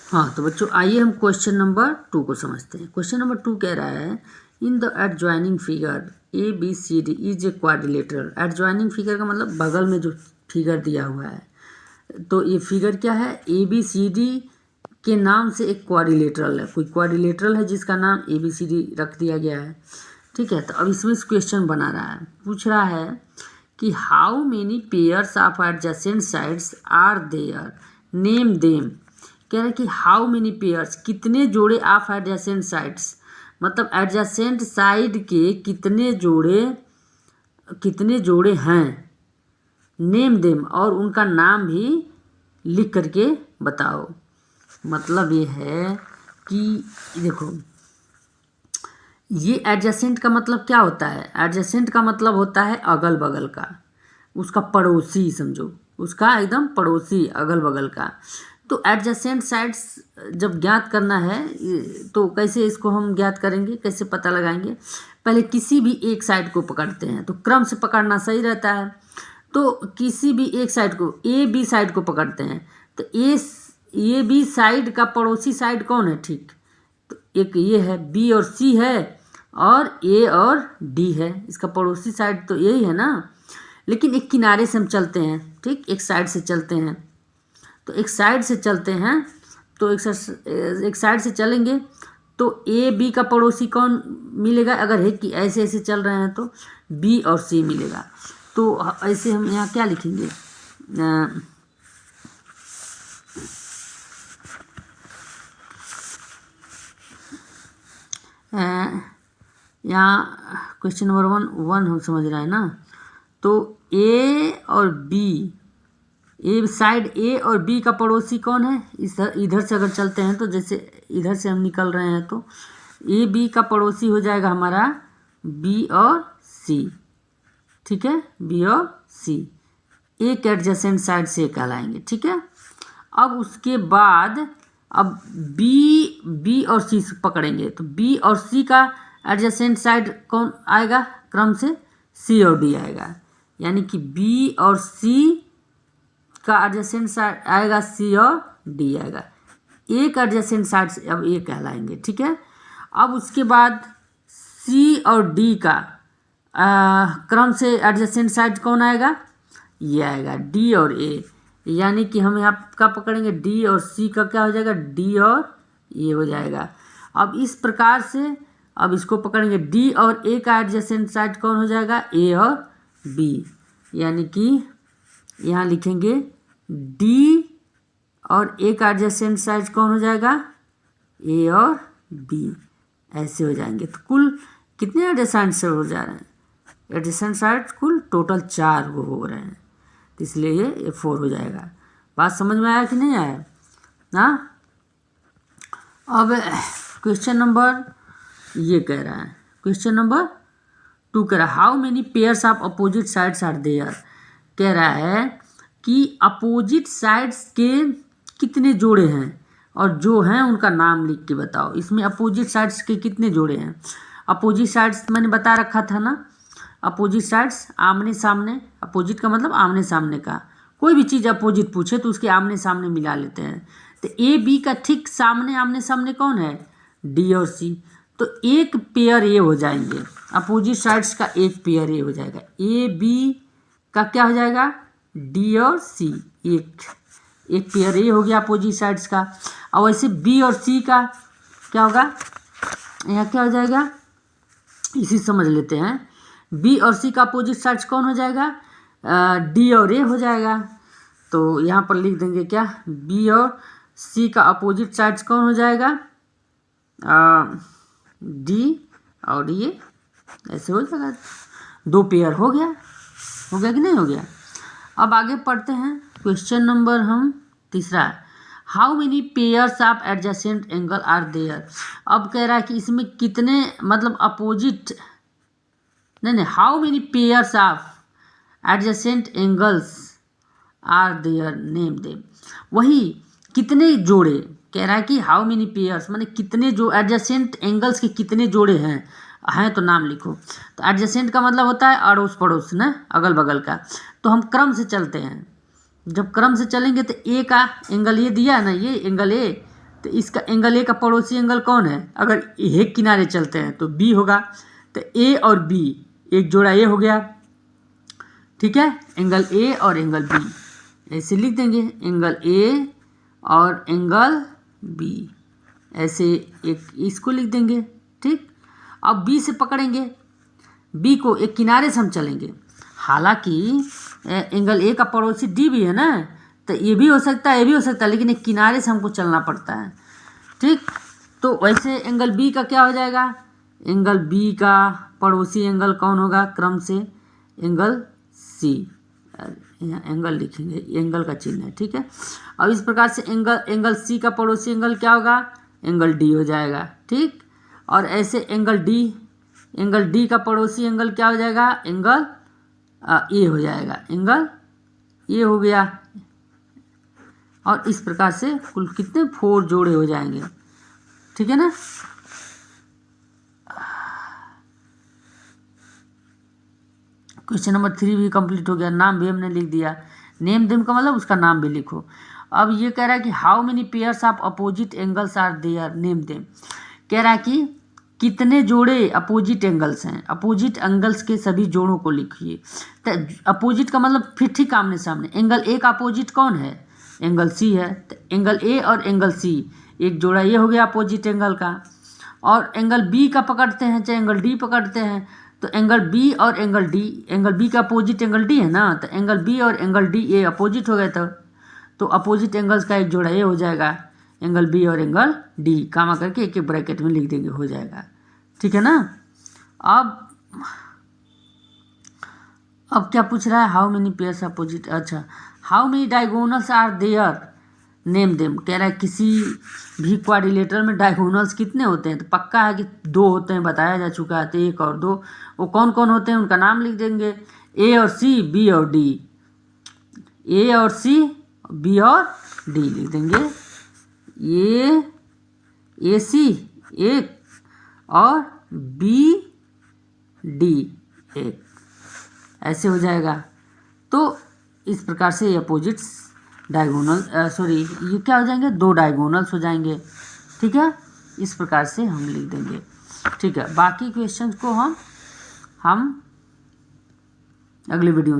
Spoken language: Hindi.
हाँ तो बच्चों आइए हम क्वेश्चन नंबर 2 को समझते हैं। क्वेश्चन नंबर 2 कह रहा है in the adjoining figure A B C D is a quadrilateral. Adjoining figure का मतलब बगल में जो फिगर दिया हुआ है, तो ये फिगर क्या है, ए बी सी डी के नाम से एक क्वाड्रिलेटरल है। कोई क्वाड्रिलेटरल है जिसका नाम ए बी सी डी रख दिया गया है। ठीक है, तो अब इसमें क्वेश्चन बना रहा है, पूछ रहा है कि how many pairs of adjacent sides are there, name them. कह रहा है कि हाउ मेनी पेयर्स, कितने जोड़े ऑफ एडजेसेंट साइड्स, मतलब एडजेसेंट साइड के कितने जोड़े हैं, नेम देम, और उनका नाम भी लिख करके बताओ। मतलब ये है कि देखो, ये एडजेसेंट का मतलब क्या होता है, एडजेसेंट का मतलब होता है अगल बगल का, उसका पड़ोसी समझो, उसका एकदम पड़ोसी अगल बगल का। तो एडजेसेंट साइड्स जब ज्ञात करना है तो कैसे इसको हम ज्ञात करेंगे, कैसे पता लगाएंगे। पहले किसी भी एक साइड को पकड़ते हैं, तो क्रम से पकड़ना सही रहता है। तो किसी भी एक साइड को, ए बी साइड को पकड़ते हैं, तो ए बी साइड का पड़ोसी साइड कौन है, ठीक, तो एक ये है, बी और सी है, और ए और डी है, इसका पड़ोसी साइड तो यही है ना। लेकिन एक किनारे से हम चलते हैं, ठीक, एक साइड से चलते हैं, तो एक साइड से चलते हैं, तो एक साइड से चलेंगे तो ए बी का पड़ोसी कौन मिलेगा, अगर है कि ऐसे ऐसे चल रहे हैं तो बी और सी मिलेगा। तो ऐसे हम यहाँ क्या लिखेंगे, यहाँ क्वेश्चन नंबर 1 हम समझ रहे हैं ना। तो ए और बी, ए साइड ए और बी का पड़ोसी कौन है, इधर से अगर चलते हैं तो जैसे इधर से हम निकल रहे हैं तो ए बी का पड़ोसी हो जाएगा हमारा बी और सी। ठीक है, बी और सी एक एडजेसेंट साइड से कहलाएंगे। ठीक है, अब उसके बाद अब बी और सी पकड़ेंगे, तो बी और सी का एडजेसेंट साइड कौन आएगा, क्रम से सी और डी आएगा, यानी कि बी और सी का एडजेसेंट साइड आएगा सी और डी आएगा, एक एडजेसेंट साइड से अब ये कहलाएंगे। ठीक है, अब उसके बाद सी और डी का क्रम से एडजेसेंट साइड कौन आएगा, ये आएगा डी और ए, यानी कि हम यहाँ का पकड़ेंगे डी और सी का क्या हो जाएगा, डी और ए हो जाएगा। अब इस प्रकार से अब इसको पकड़ेंगे, डी और ए का एडजेसेंट साइड कौन हो जाएगा, ए और बी, यानी कि यहाँ लिखेंगे डी और ए का एडजेसेंट साइड कौन हो जाएगा, ए और बी, ऐसे हो जाएंगे। तो कुल कितने एडजेसेंट साइड हो जा रहे हैं, एडजेसेंट साइड कुल टोटल 4 वो हो रहे हैं, तो इसलिए ये 4 हो जाएगा। बात समझ में आया कि नहीं आया ना। अब क्वेश्चन नंबर ये कह रहा है, क्वेश्चन नंबर 2 कह रहा है how many pairs of opposite sides are there. कह रहा है कि अपोजिट साइड्स के कितने जोड़े हैं, और जो हैं उनका नाम लिख के बताओ। इसमें अपोजिट साइड्स के कितने जोड़े हैं, अपोजिट साइड्स मैंने बता रखा था ना, अपोजिट साइड्स आमने सामने, अपोजिट का मतलब आमने सामने का, कोई भी चीज़ अपोजिट पूछे तो उसके आमने सामने मिला लेते हैं। तो ए बी का ठीक सामने आमने सामने कौन है, डी और सी, तो एक पेयर ये हो जाएंगे, अपोजिट साइड्स का एक पेयर ये हो जाएगा, ए बी का क्या हो जाएगा, डी और सी, एक पेयर ये हो गया अपोजिट साइड्स का। और वैसे बी और सी का क्या होगा, यहाँ क्या हो जाएगा, इसी समझ लेते हैं, बी और सी का अपोजिट साइड्स कौन हो जाएगा, डी और ए हो जाएगा। तो यहाँ पर लिख देंगे क्या, बी और सी का अपोजिट साइड्स कौन हो जाएगा, डी और ये, ऐसे हो जाएगा, 2 पेयर हो गया कि नहीं हो गया। अब आगे पढ़ते हैं, क्वेश्चन नंबर हम 3 how many pairs of adjacent angle are there. अब कह रहा है कि इसमें कितने, मतलब अपोजिट नहीं, how many pairs of adjacent angles are there, name them. वही कितने जोड़े, कह रहा है कि हाउ मेनी पेयर्स माने कितने जो एडजेसेंट एंगल्स के कितने जोड़े हैं तो नाम लिखो। तो एडजेसेंट का मतलब होता है अड़ोस पड़ोस ना, अगल बगल का। तो हम क्रम से चलते हैं, जब क्रम से चलेंगे तो ए का एंगल ये दिया ना, ये एंगल ए, तो इसका एंगल ए का पड़ोसी एंगल कौन है? अगर एक किनारे चलते हैं तो बी होगा, तो ए और बी एक जोड़ा ए हो गया, ठीक है। एंगल ए और एंगल बी ऐसे लिख देंगे, एंगल ए और एंगल बी ऐसे एक इसको लिख देंगे, ठीक। अब बी से पकड़ेंगे, बी को एक किनारे से हम चलेंगे, हालांकि एंगल ए का पड़ोसी डी भी है ना, तो ये भी हो सकता है, ये भी हो सकता है, लेकिन एक किनारे से हमको चलना पड़ता है, ठीक। तो वैसे एंगल बी का क्या हो जाएगा? एंगल बी का पड़ोसी एंगल कौन होगा? क्रम से एंगल सी, यहाँ एंगल लिखेंगे, एंगल का चिन्ह है, ठीक है। अब इस प्रकार से एंगल सी का पड़ोसी एंगल क्या होगा? एंगल डी हो जाएगा, ठीक। और ऐसे एंगल डी का पड़ोसी एंगल क्या हो जाएगा? एंगल ए हो जाएगा, एंगल ए हो गया। और इस प्रकार से कुल कितने 4 जोड़े हो जाएंगे, ठीक है ना। क्वेश्चन नंबर 3 भी कंप्लीट हो गया। नाम भी हमने लिख दिया, नेम देम का मतलब उसका नाम भी लिखो। अब ये कह रहा है कि how many pairs of opposite angles are there, name them. कह रहा है कि कितने जोड़े अपोजिट एंगल्स हैं, अपोजिट एंगल्स के सभी जोड़ों को लिखिए। तो अपोजिट का मतलब फिर ठीक आमने सामने। एंगल ए का अपोजिट कौन है? एंगल सी है, तो एंगल ए और एंगल सी एक जोड़ा ये हो गया अपोजिट एंगल का। और एंगल बी का पकड़ते हैं चाहे एंगल डी पकड़ते हैं, तो एंगल बी और एंगल डी, एंगल बी का अपोजिट एंगल डी है ना, तो एंगल बी और एंगल डी ये अपोजिट हो गए, तो अपोजिट एंगल्स का एक जोड़ा ये हो जाएगा, एंगल बी और एंगल डी, कामा करके एक एक ब्रैकेट में लिख देंगे, हो जाएगा, ठीक है ना। अब क्या पूछ रहा है? हाउ मेनी पेयर्स अपोजिट, अच्छा how many diagonals are there, name them. कह रहा है किसी भी क्वाड्रिलेटरल में डायगोनल्स कितने होते हैं? तो पक्का है कि 2 होते हैं, बताया जा चुका है, तो 1 और 2। वो कौन कौन होते हैं उनका नाम लिख देंगे, ए और सी, बी और डी, ए और सी, बी और डी लिख देंगे। ए सी एक और बी डी एक, ऐसे हो जाएगा। तो इस प्रकार से ये अपोजिट्स डायगोनल ये क्या हो जाएंगे? 2 डायगोनल्स हो जाएंगे, ठीक है। इस प्रकार से हम लिख देंगे, ठीक है। बाकी क्वेश्चंस को हम अगले वीडियो